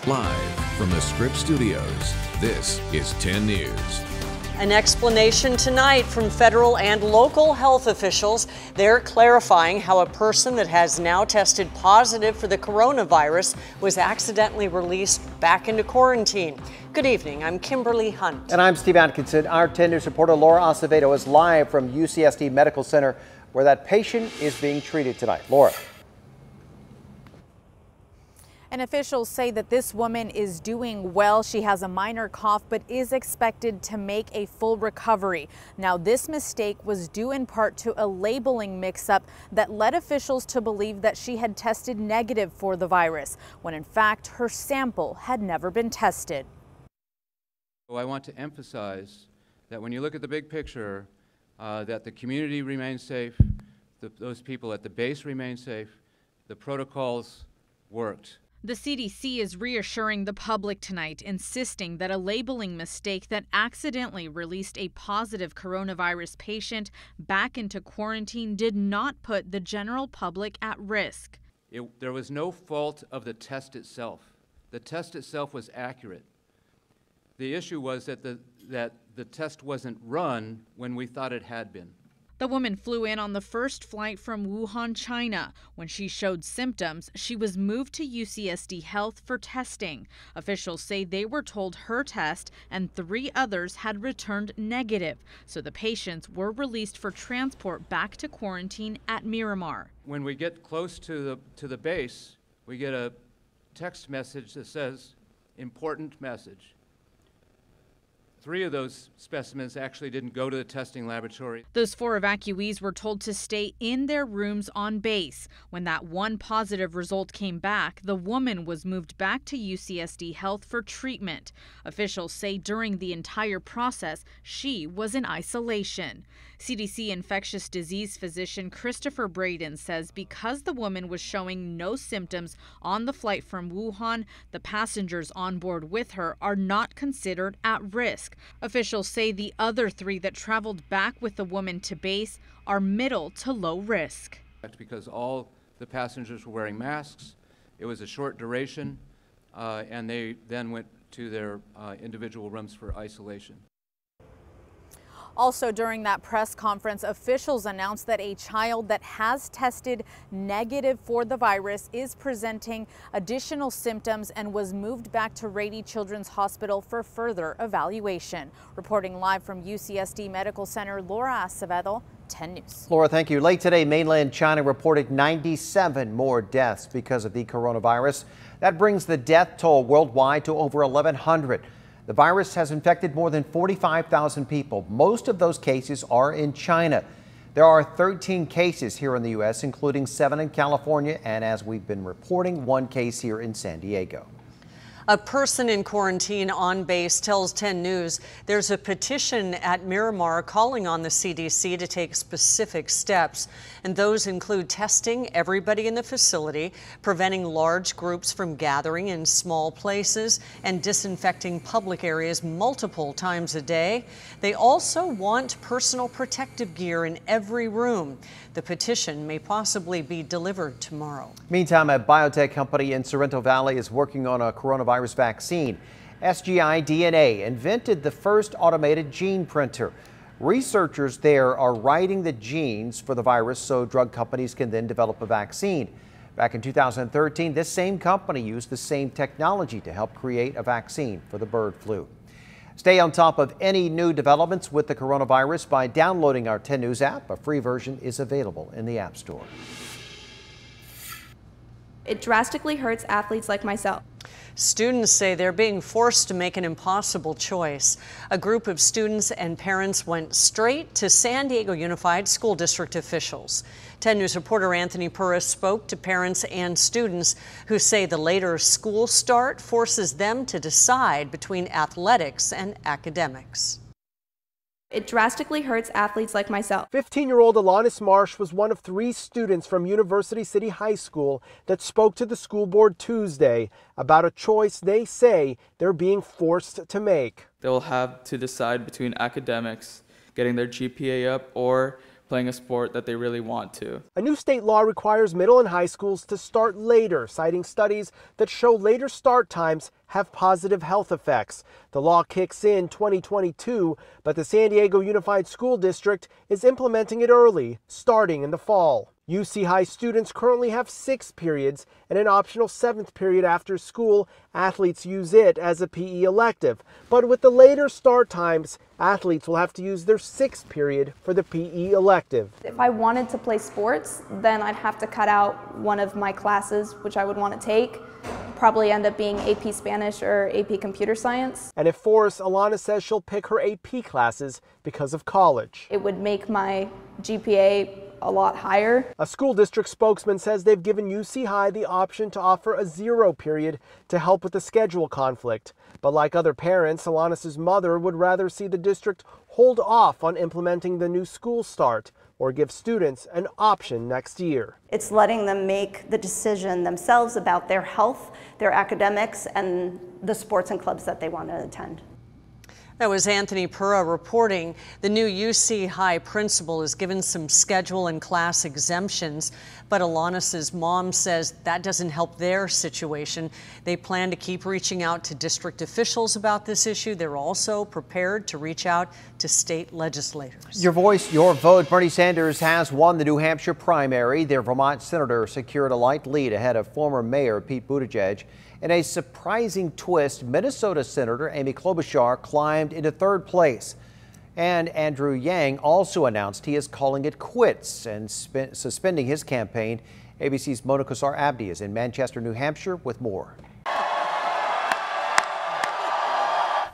Live from the Scripps Studios, this is 10 News. An explanation tonight from federal and local health officials. They're clarifying how a person that has now tested positive for the coronavirus was accidentally released back into quarantine. Good evening, I'm Kimberly Hunt. And I'm Steve Atkinson. Our 10 News reporter Laura Acevedo is live from UCSD Medical Center, where that patient is being treated tonight. Laura. And officials say that this woman is doing well. She has a minor cough, but is expected to make a full recovery. Now, this mistake was due in part to a labeling mix-up that led officials to believe that she had tested negative for the virus, when in fact her sample had never been tested. I want to emphasize that when you look at the big picture, that the community remains safe, those people at the base remain safe, the protocols worked. The CDC is reassuring the public tonight, insisting that a labeling mistake that accidentally released a positive coronavirus patient back into quarantine did not put the general public at risk. There was no fault of the test itself. The test itself was accurate. The issue was that the test wasn't run when we thought it had been. The woman flew in on the first flight from Wuhan, China. When she showed symptoms, she was moved to UCSD Health for testing. Officials say they were told her test and 3 others had returned negative, so the patients were released for transport back to quarantine at Miramar. When we get close to the base, we get a text message that says, "Important message." 3 of those specimens actually didn't go to the testing laboratory. Those 4 evacuees were told to stay in their rooms on base. When that one positive result came back, the woman was moved back to UCSD Health for treatment. Officials say during the entire process, she was in isolation. CDC infectious disease physician Christopher Braden says because the woman was showing no symptoms on the flight from Wuhan, the passengers on board with her are not considered at risk. Officials say the other 3 that traveled back with the woman to base are middle to low risk. Because all the passengers were wearing masks, it was a short duration, and they then went to their individual rooms for isolation. Also during that press conference, officials announced that a child that has tested negative for the virus is presenting additional symptoms and was moved back to Rady Children's Hospital for further evaluation. Reporting live from UCSD Medical Center, Laura Acevedo, 10 News. Laura, thank you. Late today, mainland China reported 97 more deaths because of the coronavirus. That brings the death toll worldwide to over 1,100. The virus has infected more than 45,000 people. Most of those cases are in China. There are 13 cases here in the U.S., including 7 in California, and as we've been reporting, 1 case here in San Diego. A person in quarantine on base tells 10 News there's a petition at Miramar calling on the CDC to take specific steps. And those include testing everybody in the facility, preventing large groups from gathering in small places, and disinfecting public areas multiple times a day. They also want personal protective gear in every room. The petition may possibly be delivered tomorrow. Meantime, a biotech company in Sorrento Valley is working on a coronavirus vaccine. SGI DNA invented the first automated gene printer. Researchers there are writing the genes for the virus so drug companies can then develop a vaccine. Back in 2013, this same company used the same technology to help create a vaccine for the bird flu. Stay on top of any new developments with the coronavirus by downloading our 10 News app. A free version is available in the App Store. It drastically hurts athletes like myself. Students say they're being forced to make an impossible choice. A group of students and parents went straight to San Diego Unified School District officials. 10 News reporter Anthony Purris spoke to parents and students who say the later school start forces them to decide between athletics and academics. It drastically hurts athletes like myself. 15-year-old Alanis Marsh was one of 3 students from University City High School that spoke to the school board Tuesday about a choice they say they're being forced to make. They'll have to decide between academics, getting their GPA up, or playing a sport that they really want to. A new state law requires middle and high schools to start later, citing studies that show later start times have positive health effects. The law kicks in 2022, but the San Diego Unified School District is implementing it early, starting in the fall. UC High students currently have 6 periods and an optional 7th period after school. Athletes use it as a PE elective. But with the later start times, athletes will have to use their 6th period for the PE elective. If I wanted to play sports, then I'd have to cut out one of my classes, which I would want to take. Probably end up being AP Spanish or AP Computer Science. And if forced, Alana says she'll pick her AP classes because of college. It would make my GPA a lot higher. A school district spokesman says they've given UC High the option to offer a 0 period to help with the schedule conflict. But like other parents, Alanis' mother would rather see the district hold off on implementing the new school start or give students an option next year. It's letting them make the decision themselves about their health, their academics, and the sports and clubs that they want to attend. That was Anthony Pura reporting. The new UC High principal is given some schedule and class exemptions, but Alanis' mom says that doesn't help their situation. They plan to keep reaching out to district officials about this issue. They're also prepared to reach out to state legislators. Your voice, your vote. Bernie Sanders has won the New Hampshire primary. Their Vermont senator secured a light lead ahead of former Mayor Pete Buttigieg. In a surprising twist, Minnesota Senator Amy Klobuchar climbed into 3rd place. And Andrew Yang also announced he is calling it quits and suspending his campaign. ABC's Mona Kosar-Abdi is in Manchester, New Hampshire with more.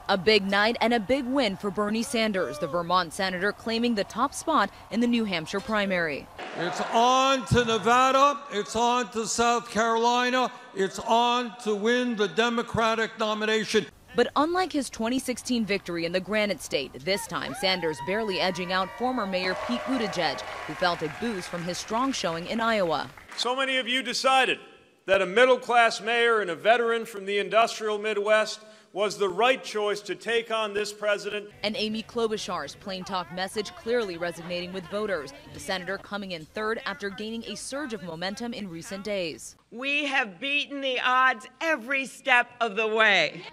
A big night and a big win for Bernie Sanders, the Vermont senator claiming the top spot in the New Hampshire primary. It's on to Nevada, it's on to South Carolina, it's on to win the Democratic nomination. But unlike his 2016 victory in the Granite State, this time Sanders barely edging out former Mayor Pete Buttigieg, who felt a boost from his strong showing in Iowa. So many of you decided that a middle-class mayor and a veteran from the industrial Midwest was the right choice to take on this president. And Amy Klobuchar's plain talk message clearly resonating with voters, the senator coming in 3rd after gaining a surge of momentum in recent days. We have beaten the odds every step of the way.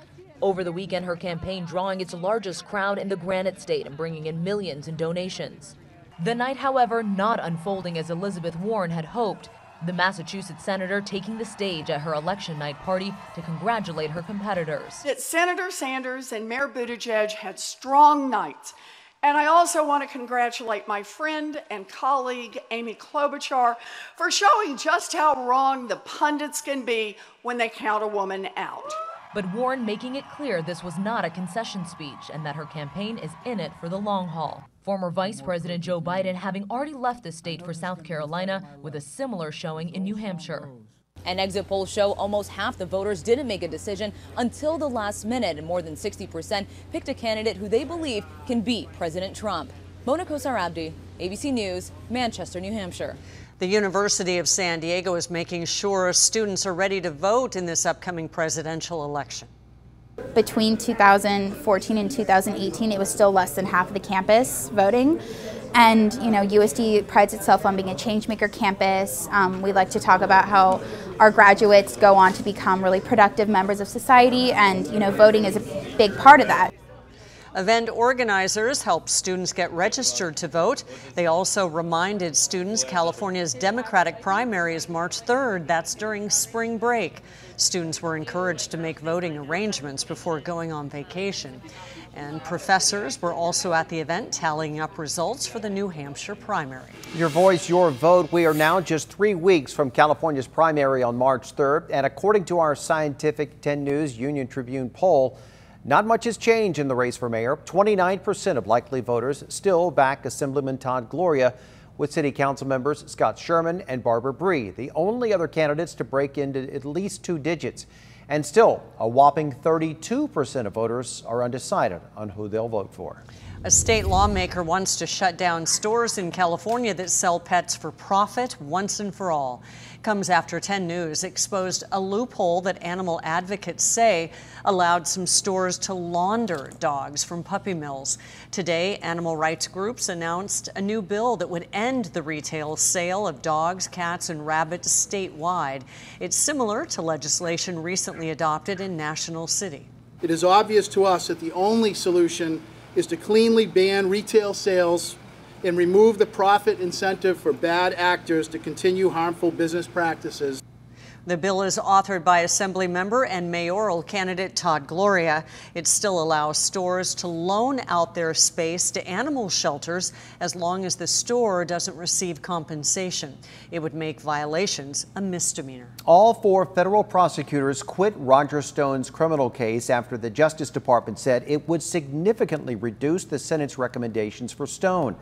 Over the weekend, her campaign drawing its largest crowd in the Granite State and bringing in millions in donations. The night, however, not unfolding as Elizabeth Warren had hoped. The Massachusetts senator taking the stage at her election night party to congratulate her competitors. That Senator Sanders and Mayor Buttigieg had strong nights. And I also want to congratulate my friend and colleague, Amy Klobuchar, for showing just how wrong the pundits can be when they count a woman out. But Warren making it clear this was not a concession speech and that her campaign is in it for the long haul. Former Vice President Joe Biden having already left the state for South Carolina with a similar showing in New Hampshire. And exit polls show almost half the voters didn't make a decision until the last minute, and more than 60% picked a candidate who they believe can beat President Trump. Mona Kosar-Abdi, ABC News, Manchester, New Hampshire. The University of San Diego is making sure students are ready to vote in this upcoming presidential election. Between 2014 and 2018, it was still less than half of the campus voting. And, you know, USD prides itself on being a changemaker campus. We like to talk about how our graduates go on to become really productive members of society, and, you know, voting is a big part of that. Event organizers helped students get registered to vote. They also reminded students California's Democratic primary is March 3rd. That's during spring break. Students were encouraged to make voting arrangements before going on vacation. And professors were also at the event tallying up results for the New Hampshire primary. Your voice, your vote. We are now just 3 weeks from California's primary on March 3rd. And according to our Scientific 10 News Union Tribune poll, not much has changed in the race for mayor. 29% of likely voters still back Assemblyman Todd Gloria, with city council members Scott Sherman and Barbara Bree, the only other candidates to break into at least 2 digits. And still, a whopping 32% of voters are undecided on who they'll vote for. A state lawmaker wants to shut down stores in California that sell pets for profit once and for all. Comes after 10 News exposed a loophole that animal advocates say allowed some stores to launder dogs from puppy mills. Today, animal rights groups announced a new bill that would end the retail sale of dogs, cats, and rabbits statewide. It's similar to legislation recently adopted in National City. It is obvious to us that the only solution is to cleanly ban retail sales and remove the profit incentive for bad actors to continue harmful business practices. The bill is authored by Assembly member and mayoral candidate Todd Gloria. It still allows stores to loan out their space to animal shelters as long as the store doesn't receive compensation. It would make violations a misdemeanor. All 4 federal prosecutors quit Roger Stone's criminal case after the Justice Department said it would significantly reduce the Senate's recommendations for Stone.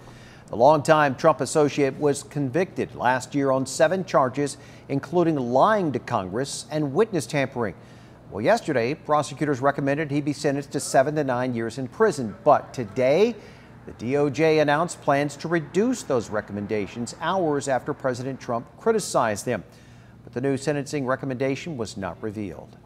The longtime Trump associate was convicted last year on 7 charges, including lying to Congress and witness tampering. Well, yesterday, prosecutors recommended he be sentenced to 7 to 9 years in prison. But today, the DOJ announced plans to reduce those recommendations hours after President Trump criticized them. But the new sentencing recommendation was not revealed.